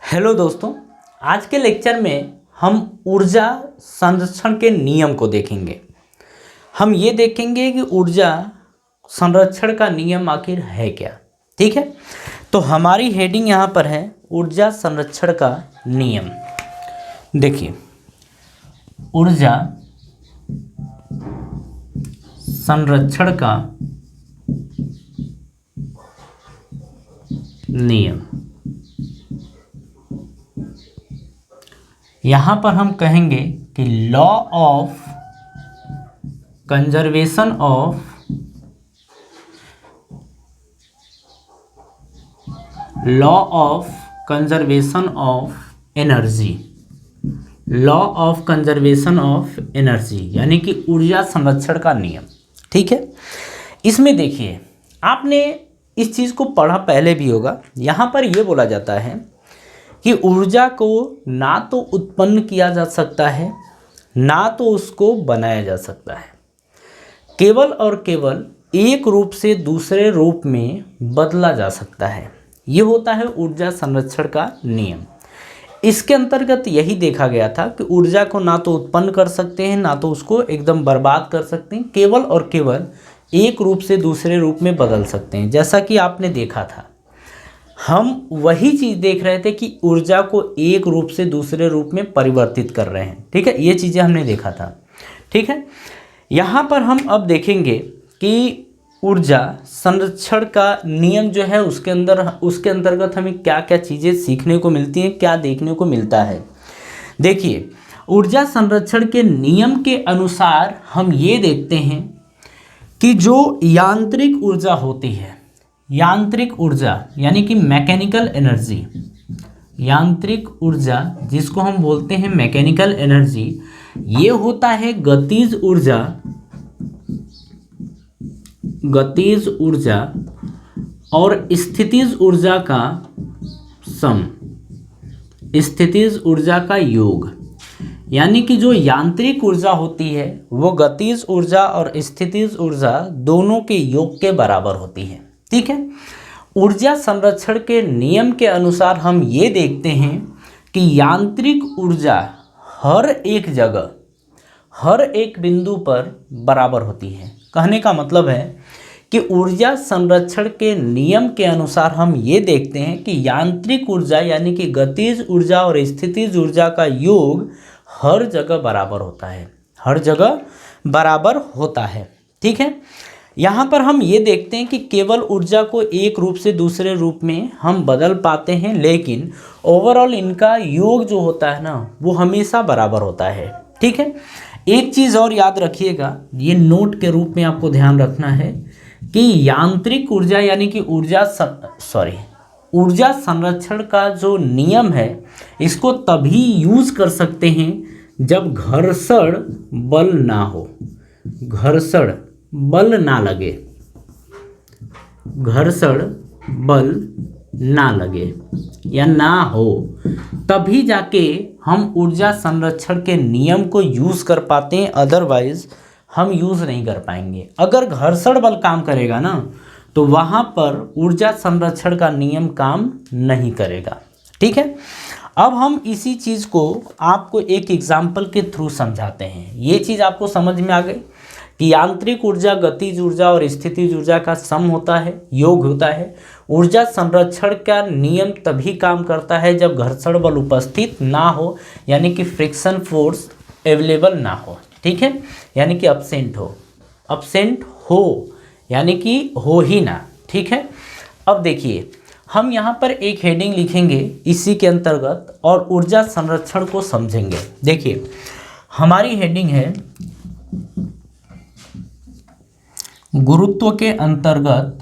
Hello दोस्तों, आज के लेक्चर में हम ऊर्जा संरक्षण के नियम को देखेंगे। हम ये देखेंगे कि ऊर्जा संरक्षण का नियम आखिर है क्या। ठीक है, तो हमारी हेडिंग यहाँ पर है ऊर्जा संरक्षण का नियम। देखिए, ऊर्जा संरक्षण का नियम। यहाँ पर हम कहेंगे कि law of conservation of energy, law of conservation of energy यानी कि ऊर्जा संरक्षण का नियम। ठीक है, इसमें देखिए, आपने इस चीज़ को पढ़ा पहले भी होगा। यहाँ पर यह बोला जाता है कि ऊर्जा को ना तो उत्पन्न किया जा सकता है, ना तो उसको बनाया जा सकता है, केवल और केवल एक रूप से दूसरे रूप में बदला जा सकता है। ये होता है ऊर्जा संरक्षण का नियम। इसके अंतर्गत यही देखा गया था कि ऊर्जा को ना तो उत्पन्न कर सकते हैं, ना तो उसको एकदम बर्बाद कर सकते हैं, केवल और केवल एक रूप से दूसरे रूप में बदल सकते हैं। जैसा कि आपने देखा था, हम वही चीज़ देख रहे थे कि ऊर्जा को एक रूप से दूसरे रूप में परिवर्तित कर रहे हैं। ठीक है, ये चीज़ें हमने देखा था। ठीक है, यहाँ पर हम अब देखेंगे कि ऊर्जा संरक्षण का नियम जो है उसके अंतर्गत हमें क्या क्या चीज़ें सीखने को मिलती हैं, क्या देखने को मिलता है। देखिए, ऊर्जा संरक्षण के नियम के अनुसार हम ये देखते हैं कि जो यांत्रिक ऊर्जा होती है, यांत्रिक ऊर्जा यानी कि मैकेनिकल एनर्जी, यांत्रिक ऊर्जा जिसको हम बोलते हैं मैकेनिकल एनर्जी, ये होता है गतिज ऊर्जा और स्थितिज ऊर्जा का सम, स्थितिज ऊर्जा का योग। यानी कि जो यांत्रिक ऊर्जा होती है वो गतिज ऊर्जा और स्थितिज ऊर्जा दोनों के योग के बराबर होती है। ठीक है, ऊर्जा संरक्षण के नियम के अनुसार हम ये देखते हैं कि यांत्रिक ऊर्जा हर एक जगह, हर एक बिंदु पर बराबर होती है। कहने का मतलब है कि ऊर्जा संरक्षण के नियम के अनुसार हम ये देखते हैं कि यांत्रिक ऊर्जा यानी कि गतिज ऊर्जा और स्थितिज ऊर्जा का योग हर जगह बराबर होता है, हर जगह बराबर होता है। ठीक है, यहाँ पर हम ये देखते हैं कि केवल ऊर्जा को एक रूप से दूसरे रूप में हम बदल पाते हैं, लेकिन ओवरऑल इनका योग जो होता है ना वो हमेशा बराबर होता है। ठीक है, एक चीज़ और याद रखिएगा, ये नोट के रूप में आपको ध्यान रखना है कि यांत्रिक ऊर्जा यानी कि ऊर्जा संरक्षण का जो नियम है इसको तभी यूज कर सकते हैं जब घर्षण बल ना हो, घर्षण बल ना लगे, घर्षण बल ना लगे या ना हो, तभी जाके हम ऊर्जा संरक्षण के नियम को यूज़ कर पाते हैं। अदरवाइज हम यूज़ नहीं कर पाएंगे। अगर घर्षण बल काम करेगा ना तो वहाँ पर ऊर्जा संरक्षण का नियम काम नहीं करेगा। ठीक है, अब हम इसी चीज़ को आपको एक एग्जाम्पल के थ्रू समझाते हैं। ये चीज़ आपको समझ में आ गई कि यांत्रिक ऊर्जा गतिज ऊर्जा और स्थितिज ऊर्जा का सम होता है, योग होता है। ऊर्जा संरक्षण का नियम तभी काम करता है जब घर्षण बल उपस्थित ना हो, यानी कि फ्रिक्शन फोर्स अवेलेबल ना हो। ठीक है, यानी कि अब्सेंट हो यानी कि हो ही ना। ठीक है, अब देखिए, हम यहाँ पर एक हेडिंग लिखेंगे इसी के अंतर्गत और ऊर्जा संरक्षण को समझेंगे। देखिए, हमारी हेडिंग है गुरुत्व के अंतर्गत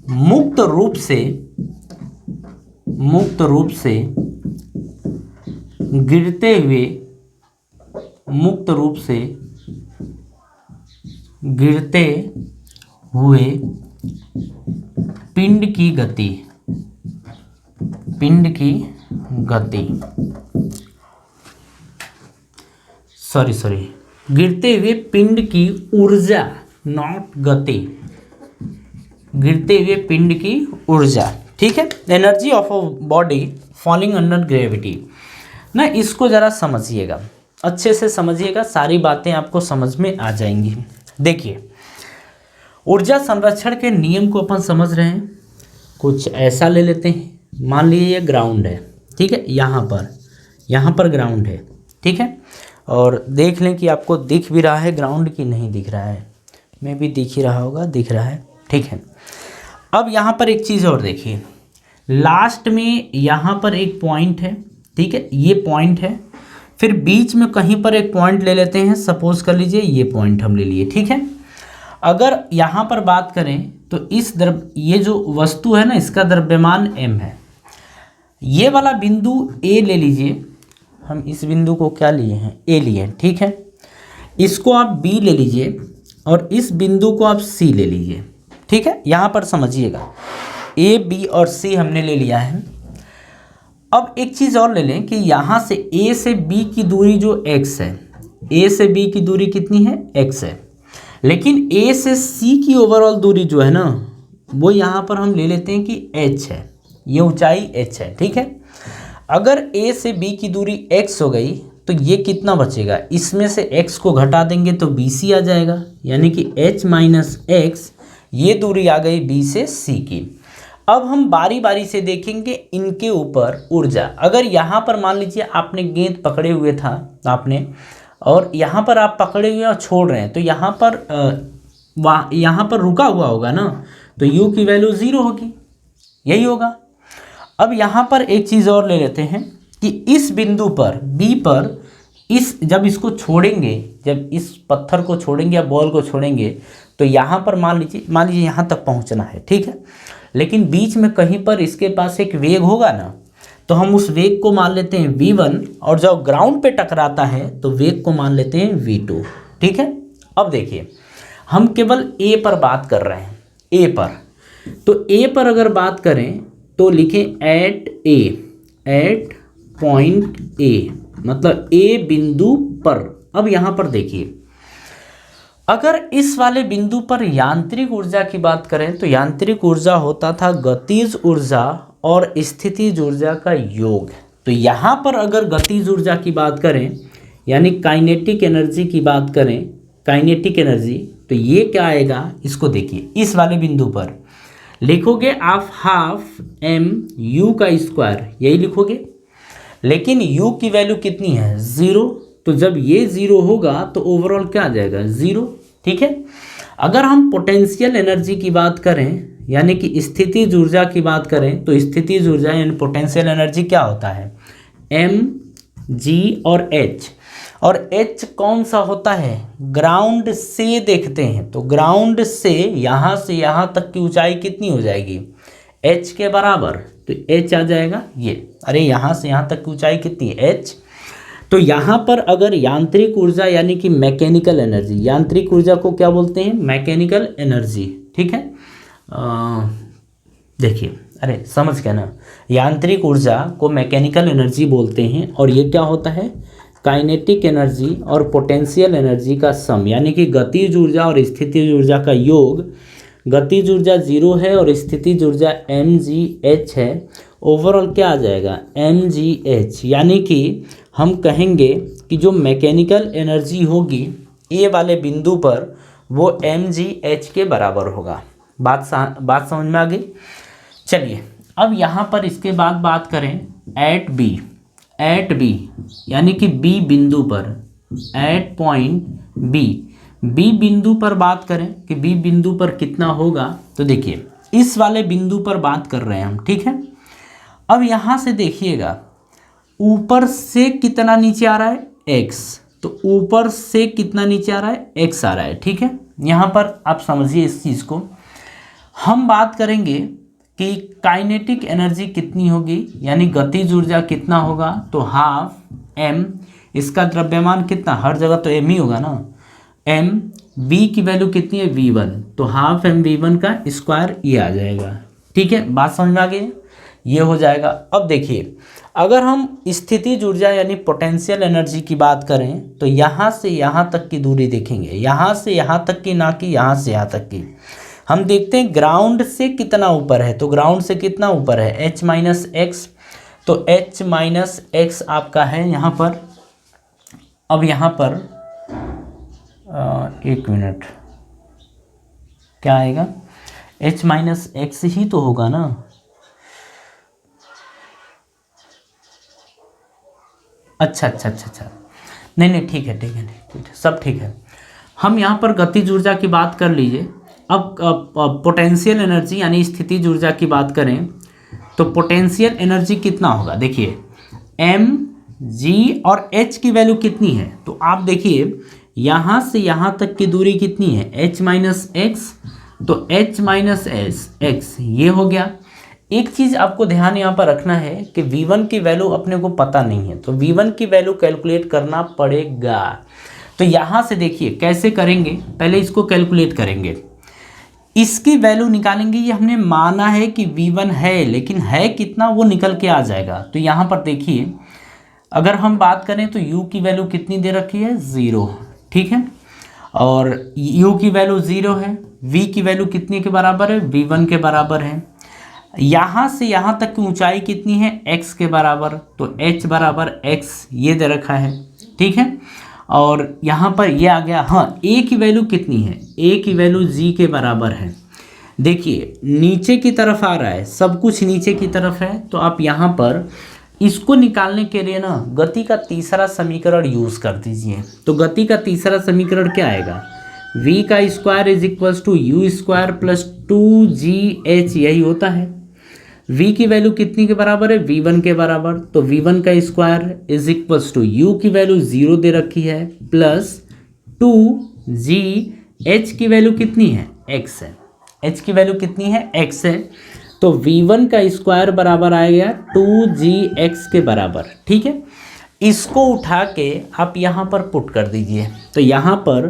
मुक्त रूप से गिरते हुए पिंड की गति सॉरी गिरते हुए पिंड की ऊर्जा, नॉट गति, गिरते हुए पिंड की ऊर्जा, ठीक है, energy of a body falling under gravity ना। इसको ज़रा समझिएगा, अच्छे से समझिएगा, सारी बातें आपको समझ में आ जाएंगी। देखिए ऊर्जा संरक्षण के नियम को अपन समझ रहे हैं। कुछ ऐसा ले लेते हैं, मान लीजिए ये ग्राउंड है, ठीक है, यहाँ पर ग्राउंड है, ठीक है, और देख लें कि आपको दिख भी रहा है ग्राउंड की नहीं दिख रहा है, मैं भी दिख ही रहा होगा, दिख रहा है, ठीक है। अब यहाँ पर एक चीज़ और देखिए, लास्ट में यहाँ पर एक पॉइंट है, ठीक है, ये पॉइंट है, फिर बीच में कहीं पर एक पॉइंट ले लेते हैं, सपोज कर लीजिए ये पॉइंट हम ले लिए, ठीक है। अगर यहाँ पर बात करें तो ये जो वस्तु है ना, इसका द्रव्यमान m है। ये वाला बिंदु A ले लीजिए, हम इस बिंदु को क्या लिए हैं, A लिए, ठीक है। इसको आप B ले लीजिए और इस बिंदु को आप C ले लीजिए, ठीक है। यहाँ पर समझिएगा A, B और C हमने ले लिया है। अब एक चीज़ और ले लें कि यहाँ से A से B की दूरी जो x है, A से B की दूरी कितनी है, x है, लेकिन A से C की ओवरऑल दूरी जो है ना, वो यहाँ पर हम ले लेते हैं कि h है, ये ऊंचाई h है, ठीक है। अगर A से B की दूरी x हो गई तो ये कितना बचेगा, इसमें से x को घटा देंगे तो BC आ जाएगा, यानी कि h माइनस x, ये दूरी आ गई B से C की। अब हम बारी बारी से देखेंगे इनके ऊपर ऊर्जा। अगर यहाँ पर मान लीजिए आपने गेंद पकड़े हुए था आपने, और यहाँ पर आप पकड़े हुए और छोड़ रहे हैं, तो यहाँ पर रुका हुआ होगा ना, तो u की वैल्यू 0 होगी, यही होगा। अब यहाँ पर एक चीज़ और ले लेते हैं कि इस बिंदु पर B पर जब इसको छोड़ेंगे, जब इस पत्थर को छोड़ेंगे या बॉल को छोड़ेंगे, तो यहाँ पर मान लीजिए यहाँ तक पहुँचना है, ठीक है, लेकिन बीच में कहीं पर इसके पास एक वेग होगा ना, तो हम उस वेग को मान लेते हैं v1, और जब ग्राउंड पे टकराता है तो वेग को मान लेते हैं v2, ठीक है। अब देखिए हम केवल A पर बात कर रहे हैं, A पर, तो A पर अगर बात करें तो लिखें एट पॉइंट A, मतलब A बिंदु पर। अब यहाँ पर देखिए, अगर इस वाले बिंदु पर यांत्रिक ऊर्जा की बात करें तो यांत्रिक ऊर्जा होता था गतिज ऊर्जा और स्थितिज ऊर्जा का योग। तो यहाँ पर अगर गतिज ऊर्जा की बात करें, यानी काइनेटिक एनर्जी की बात करें, काइनेटिक एनर्जी, तो ये क्या आएगा, इसको देखिए, इस वाले बिंदु पर लिखोगे आप हाफ mu का स्क्वायर, यही लिखोगे, लेकिन u की वैल्यू कितनी है, 0, तो जब ये 0 होगा तो ओवरऑल क्या आ जाएगा, 0, ठीक है। अगर हम पोटेंशियल एनर्जी की बात करें, यानी कि स्थितिज ऊर्जा की बात करें, तो स्थितिज ऊर्जा यानी पोटेंशियल एनर्जी क्या होता है, m, g और h, और h कौन सा होता है, ग्राउंड से देखते हैं, तो ग्राउंड से यहाँ तक की ऊंचाई कितनी हो जाएगी, h के बराबर, तो h आ जाएगा ये, अरे यहाँ से यहाँ तक की ऊंचाई कितनी है, h। तो यहाँ पर अगर यांत्रिक ऊर्जा यानी कि मैकेनिकल एनर्जी, यांत्रिक ऊर्जा को क्या बोलते हैं, मैकेनिकल एनर्जी, ठीक है। देखिए, अरे समझ गए ना, यांत्रिक ऊर्जा को मैकेनिकल एनर्जी बोलते हैं, और ये क्या होता है, काइनेटिक एनर्जी और पोटेंशियल एनर्जी का सम, यानी कि गतिज ऊर्जा और स्थितिज ऊर्जा का योग। गतिज ऊर्जा 0 है और स्थितिज ऊर्जा mgh है, ओवरऑल क्या आ जाएगा, mgh, यानी कि हम कहेंगे कि जो मैकेनिकल एनर्जी होगी ए वाले बिंदु पर वो mgh के बराबर होगा। बात समझ में आ गई। चलिए अब यहाँ पर इसके बाद बात करें एट बी यानी कि बी बिंदु पर, एट पॉइंट बी बिंदु पर बात करें कि बी बिंदु पर कितना होगा, तो देखिए इस वाले बिंदु पर बात कर रहे हैं हम, ठीक है। अब यहाँ से देखिएगा ऊपर से कितना नीचे आ रहा है, x, तो ऊपर से कितना नीचे आ रहा है, x आ रहा है, ठीक है। यहाँ पर आप समझिए इस चीज़ को, हम बात करेंगे कि काइनेटिक एनर्जी कितनी होगी, यानी गतिज ऊर्जा कितना होगा, तो हाफ m, इसका द्रव्यमान कितना, हर जगह तो m ही होगा ना, m, v की वैल्यू कितनी है, v1, तो हाफ m v1 का स्क्वायर ये आ जाएगा, ठीक है। बात समझ में आ गई। ये हो जाएगा। अब देखिए, अगर हम स्थितिज ऊर्जा यानी पोटेंशियल एनर्जी की बात करें तो यहाँ से यहाँ तक की दूरी देखेंगे, यहाँ से यहाँ तक की, ना कि यहाँ से यहाँ तक की। हम देखते हैं ग्राउंड से कितना ऊपर है, तो ग्राउंड से कितना ऊपर है, h माइनस एक्स, तो h माइनस एक्स आपका है यहाँ पर। अब यहाँ पर एक मिनट, क्या आएगा, h माइनस एक्स ही तो होगा ना। अच्छा, नहीं ठीक है, सब ठीक है। हम यहाँ पर गतिज ऊर्जा की बात कर लीजिए। अब पोटेंशियल एनर्जी यानी स्थितिज ऊर्जा की बात करें तो पोटेंशियल एनर्जी कितना होगा, देखिए m g और h की वैल्यू कितनी है, तो आप देखिए यहाँ से यहाँ तक की दूरी कितनी है, h माइनस एक्स, तो h माइनस एक्स ये हो गया। एक चीज़ आपको ध्यान यहाँ पर रखना है कि v1 की वैल्यू अपने को पता नहीं है, तो v1 की वैल्यू कैलकुलेट करना पड़ेगा। तो यहाँ से देखिए कैसे करेंगे, पहले इसको कैलकुलेट करेंगे, इसकी वैल्यू निकालेंगे। ये हमने माना है कि v1 है, लेकिन है कितना वो निकल के आ जाएगा। तो यहाँ पर देखिए अगर हम बात करें तो u की वैल्यू कितनी दे रखी है, 0, ठीक है, और u की वैल्यू 0 है, v की वैल्यू कितने के बराबर है, v1 के बराबर है। यहाँ से यहाँ तक की ऊंचाई कितनी है, x के बराबर, तो h बराबर x ये दे रखा है, ठीक है। और यहाँ पर ये आ गया, हाँ a की वैल्यू कितनी है, a की वैल्यू g के बराबर है। देखिए नीचे की तरफ आ रहा है, सब कुछ नीचे की तरफ है, तो आप यहाँ पर इसको निकालने के लिए ना गति का तीसरा समीकरण यूज़ कर दीजिए। तो गति का तीसरा समीकरण क्या आएगा, v का square is equals to u square plus 2gh, यही होता है। v की वैल्यू कितनी के बराबर है, v1 के बराबर, तो v1 का square is equals to u की वैल्यू 0 दे रखी है प्लस 2g, h की वैल्यू कितनी है, x है, h की वैल्यू कितनी है, x है, तो v1 का स्क्वायर बराबर आएगा 2gx के बराबर, ठीक है। इसको उठा के आप यहाँ पर पुट कर दीजिए, तो यहाँ पर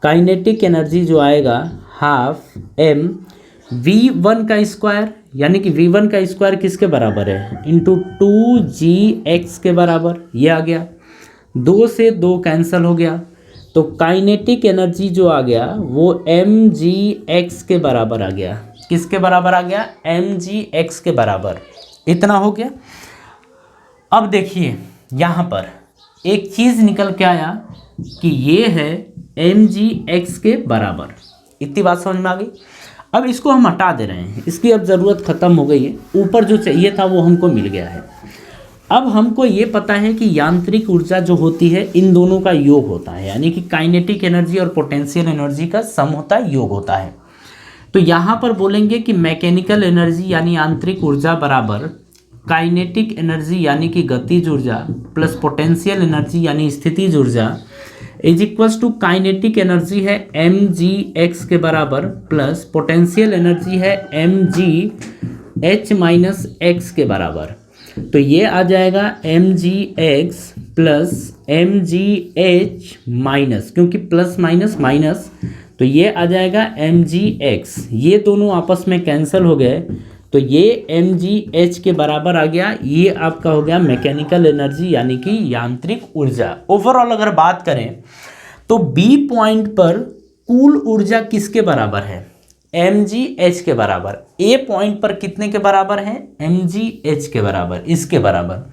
काइनेटिक एनर्जी जो आएगा हाफ m v1 का स्क्वायर, यानी कि v1 का स्क्वायर किसके बराबर है, इंटू 2gx के बराबर, ये आ गया, 2 से 2 कैंसिल हो गया, तो काइनेटिक एनर्जी जो आ गया वो mgx के बराबर आ गया। किसके बराबर आ गया, mgx के बराबर, इतना हो गया। अब देखिए यहाँ पर एक चीज़ निकल के आया कि ये है mgx के बराबर, इतनी बात समझ में आ गई। अब इसको हम हटा दे रहे हैं, इसकी अब ज़रूरत ख़त्म हो गई है, ऊपर जो चाहिए था वो हमको मिल गया है। अब हमको ये पता है कि यांत्रिक ऊर्जा जो होती है इन दोनों का योग होता है, यानी कि काइनेटिक एनर्जी और पोटेंशियल एनर्जी का सम होता है, योग होता है। तो यहाँ पर बोलेंगे कि मैकेनिकल एनर्जी यानी आंतरिक ऊर्जा बराबर काइनेटिक एनर्जी यानी कि गतिज ऊर्जा प्लस पोटेंशियल एनर्जी यानी स्थितिज ऊर्जा is equals to kinetic energy है mgx के बराबर प्लस पोटेंशियल एनर्जी है mgh माइनस x के बराबर। तो ये आ जाएगा mgx प्लस mgh माइनस, क्योंकि प्लस माइनस माइनस, तो ये आ जाएगा mgx, ये दोनों आपस में कैंसिल हो गए, तो ये mgh के बराबर आ गया। ये आपका हो गया मैकेनिकल एनर्जी यानी कि यांत्रिक ऊर्जा। ओवरऑल अगर बात करें तो B पॉइंट पर कुल ऊर्जा किसके बराबर है, mgh के बराबर। A पॉइंट पर कितने के बराबर है, mgh के बराबर, इसके बराबर।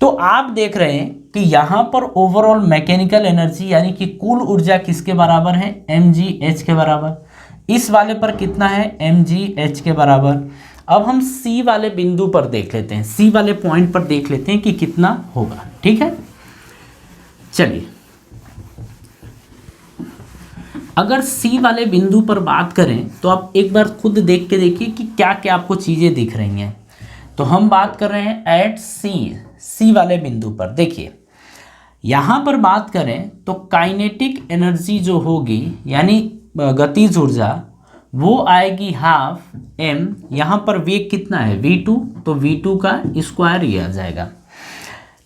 तो आप देख रहे हैं कि यहाँ पर ओवरऑल मैकेनिकल एनर्जी यानी कि कुल ऊर्जा किसके बराबर है, mgh के बराबर। इस वाले पर कितना है, mgh के बराबर। अब हम C वाले बिंदु पर देख लेते हैं, C वाले पॉइंट पर देख लेते हैं कि कितना होगा, ठीक है। चलिए अगर C वाले बिंदु पर बात करें तो आप एक बार खुद देख के देखिए कि क्या क्या आपको चीज़ें दिख रही हैं। तो हम बात कर रहे हैं एट C वाले बिंदु पर। देखिए यहाँ पर बात करें तो काइनेटिक एनर्जी जो होगी यानी गतिज ऊर्जा वो आएगी हाफ m, यहाँ पर वेग कितना है v2, तो v2 का स्क्वायर ये आ जाएगा,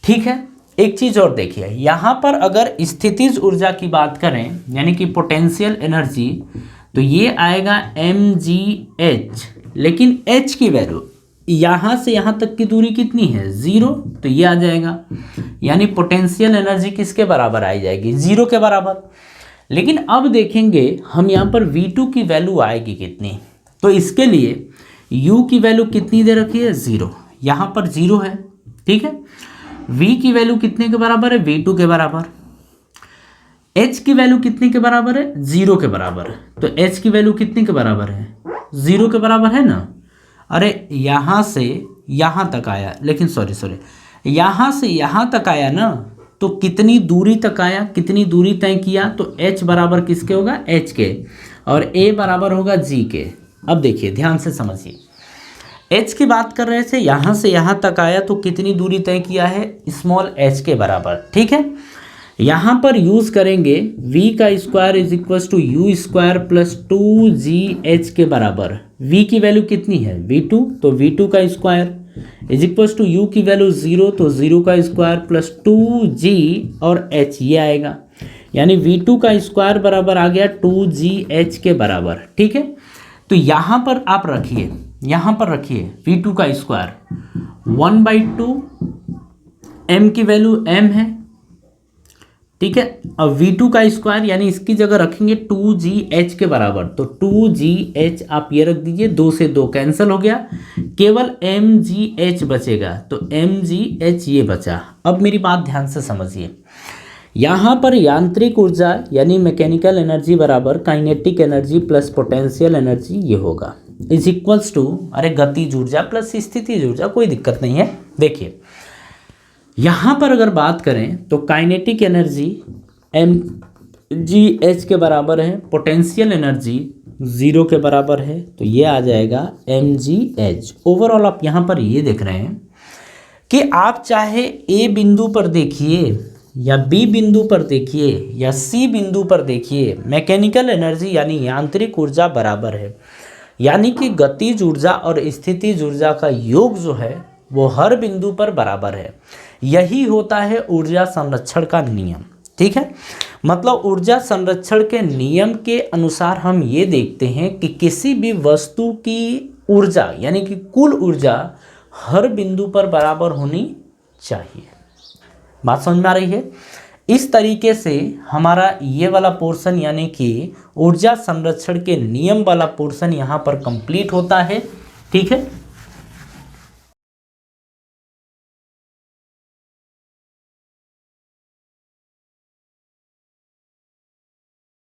ठीक है। एक चीज़ और देखिए, यहाँ पर अगर स्थितिज ऊर्जा की बात करें यानी कि पोटेंशियल एनर्जी, तो ये आएगा mgh, लेकिन h की वैल्यू यहाँ से यहाँ तक की दूरी कितनी है 0, तो ये आ जाएगा, यानी पोटेंशियल एनर्जी किसके बराबर आई जाएगी 0 के बराबर। लेकिन अब देखेंगे हम यहाँ पर V2 की वैल्यू आएगी कितनी, तो इसके लिए U की वैल्यू कितनी दे रखी है 0, यहाँ पर 0 है, ठीक है। V की वैल्यू कितने के बराबर है V2 के बराबर, H की वैल्यू कितने के बराबर है 0 के बराबर है, तो H की वैल्यू कितने के बराबर है 0 के बराबर है ना। अरे यहाँ से यहाँ तक आया, लेकिन सॉरी यहाँ से यहाँ तक आया ना, तो कितनी दूरी तक आया, कितनी दूरी तय किया, तो H बराबर किसके होगा H के, और A बराबर होगा G के। अब देखिए ध्यान से समझिए, H की बात कर रहे थे, यहाँ से यहाँ तक आया तो कितनी दूरी तय किया है स्मॉल h के बराबर, ठीक है। यहाँ पर यूज़ करेंगे v का square is equal to u square plus 2gh के बराबर। v की वैल्यू कितनी है v2, तो v2 का square is equal to u की वैल्यू 0, तो 0 का स्क्वायर प्लस 2g और h ये आएगा, यानी v2 का स्क्वायर बराबर आ गया 2gh के बराबर, ठीक है। तो यहाँ पर आप रखिए, यहाँ पर रखिए v2 का स्क्वायर 1/2, m की वैल्यू m है, ठीक है। अब v2 का स्क्वायर यानी इसकी जगह रखेंगे 2gh के बराबर, तो 2gh आप ये रख दीजिए, 2 से 2 कैंसिल हो गया, केवल mgh बचेगा, तो mgh ये बचा। अब मेरी बात ध्यान से समझिए, यहाँ पर यांत्रिक ऊर्जा यानी मैकेनिकल एनर्जी बराबर kinetic energy plus potential energy ये होगा इज इक्वल्स टू, अरे गतिज ऊर्जा प्लस स्थितिज ऊर्जा, कोई दिक्कत नहीं है। देखिए यहाँ पर अगर बात करें तो काइनेटिक एनर्जी mgh के बराबर है, पोटेंशियल एनर्जी 0 के बराबर है, तो ये आ जाएगा mgh। ओवरऑल आप यहाँ पर ये देख रहे हैं कि आप चाहे A बिंदु पर देखिए या B बिंदु पर देखिए या C बिंदु पर देखिए, मैकेनिकल एनर्जी यानी यांत्रिक ऊर्जा बराबर है, यानी कि गतिज ऊर्जा और स्थितिज ऊर्जा का योग जो है वो हर बिंदु पर बराबर है। यही होता है ऊर्जा संरक्षण का नियम, ठीक है। मतलब ऊर्जा संरक्षण के नियम के अनुसार हम ये देखते हैं कि किसी भी वस्तु की ऊर्जा यानी कि कुल ऊर्जा हर बिंदु पर बराबर होनी चाहिए। बात समझ में आ रही है। इस तरीके से हमारा ये वाला पोर्शन यानी कि ऊर्जा संरक्षण के नियम वाला पोर्शन यहाँ पर कंप्लीट होता है, ठीक है।